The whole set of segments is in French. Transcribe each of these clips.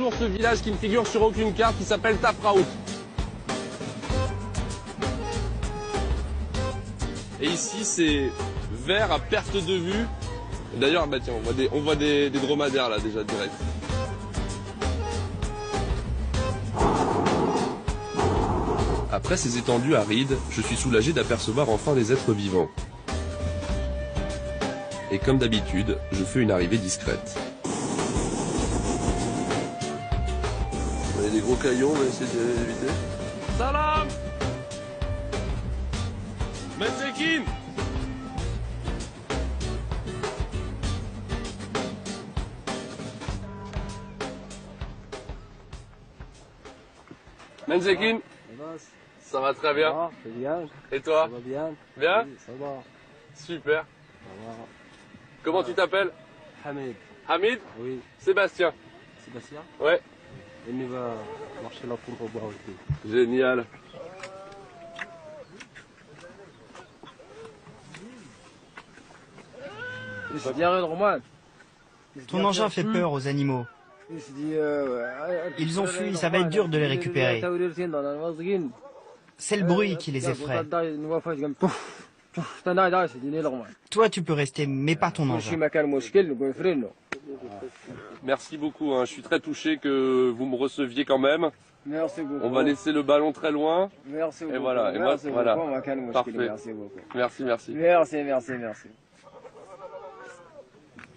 Toujours ce village qui ne figure sur aucune carte qui s'appelle Tafraout. Et ici c'est vert à perte de vue. D'ailleurs bah tiens, on voit des dromadaires là déjà direct. Après ces étendues arides, je suis soulagé d'apercevoir enfin des êtres vivants. Et comme d'habitude, je fais une arrivée discrète. Il y a des gros cailloux, on va essayer d'éviter. Salam Menzekin. Menzekin. Ça va très bien. Ah, bien. Et toi? Ça va bien. Bien? Oui, ça va. Super. Ça va. Comment tu t'appelles? Hamid. Hamid? Oui. Sébastien. Sébastien. Ouais. Et nous va marcher là pour revoir aussi. Génial. Ton engin fait peur aux animaux. Ils ont fui, ça va être dur de les récupérer. C'est le bruit qui les effraie. Toi, tu peux rester, mais pas ton engin. Merci beaucoup, hein. Je suis très touché que vous me receviez quand même. Merci beaucoup. On va laisser le ballon très loin. Merci beaucoup. Et voilà, et moi, Merci voilà. beaucoup. Parfait. Merci beaucoup. Merci, merci. Merci.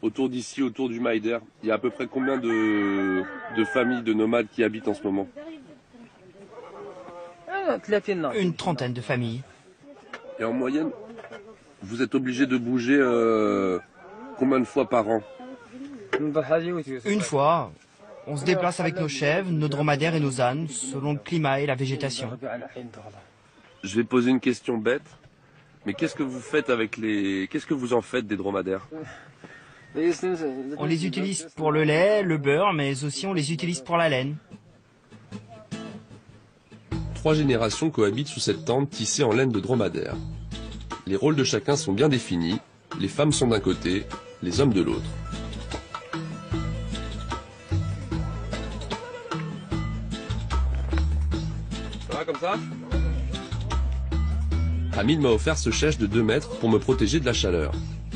Autour d'ici, autour du Maïder, il y a à peu près combien de familles de nomades qui habitent en ce moment? Une trentaine de familles. Et en moyenne, vous êtes obligé de bouger combien de fois par an? Une fois, on se déplace avec nos chèvres, nos dromadaires et nos ânes, selon le climat et la végétation. Je vais poser une question bête, mais qu'est-ce que vous faites avec les... Qu'est-ce que vous en faites des dromadaires? On les utilise pour le lait, le beurre, mais aussi on les utilise pour la laine. 3 générations cohabitent sous cette tente tissée en laine de dromadaire. Les rôles de chacun sont bien définis, les femmes sont d'un côté, les hommes de l'autre. Ça va comme ça? Hamid m'a offert ce chèche de 2 mètres pour me protéger de la chaleur.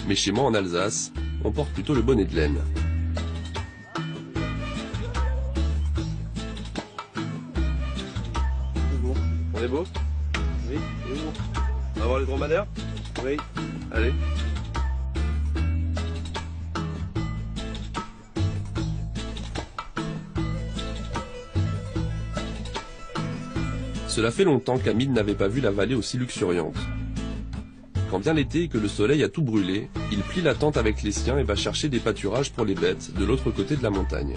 Mais chez moi en Alsace, on porte plutôt le bonnet de laine. On est beau? Oui. On va voir les dromadaires? Oui. Allez. Cela fait longtemps qu'Hamid n'avait pas vu la vallée aussi luxuriante. Quand vient l'été et que le soleil a tout brûlé, il plie la tente avec les siens et va chercher des pâturages pour les bêtes de l'autre côté de la montagne.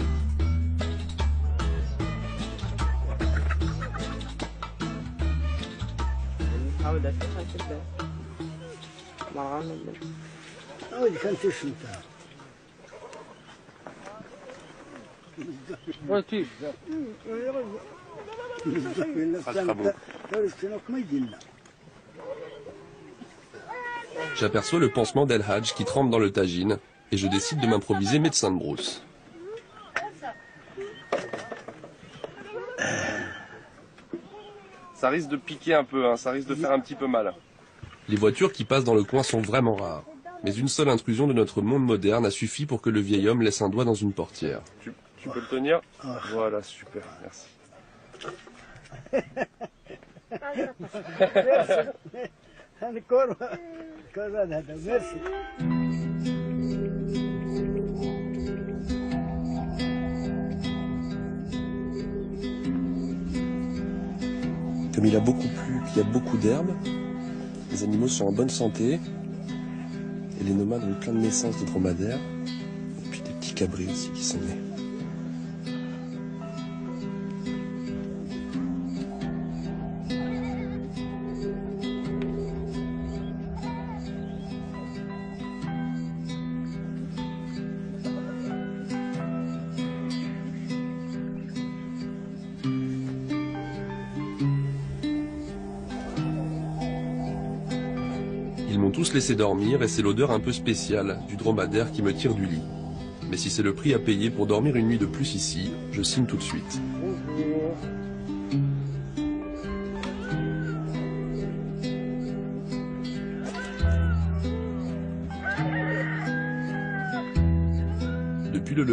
J'aperçois le pansement d'El Hadj qui trempe dans le tagine et je décide de m'improviser médecin de brousse. Ça risque de piquer un peu, hein, ça risque de faire un petit peu mal. Les voitures qui passent dans le coin sont vraiment rares, mais une seule intrusion de notre monde moderne a suffi pour que le vieil homme laisse un doigt dans une portière. Tu peux le tenir? Voilà, super, merci. Comme il a beaucoup plu, qu'il y a beaucoup d'herbes, les animaux sont en bonne santé et les nomades ont eu plein de naissances de dromadaires et puis des petits cabrits aussi qui sont nés. Ils m'ont tous laissé dormir et c'est l'odeur un peu spéciale du dromadaire qui me tire du lit. Mais si c'est le prix à payer pour dormir une nuit de plus ici, je signe tout de suite. Bonjour. Depuis le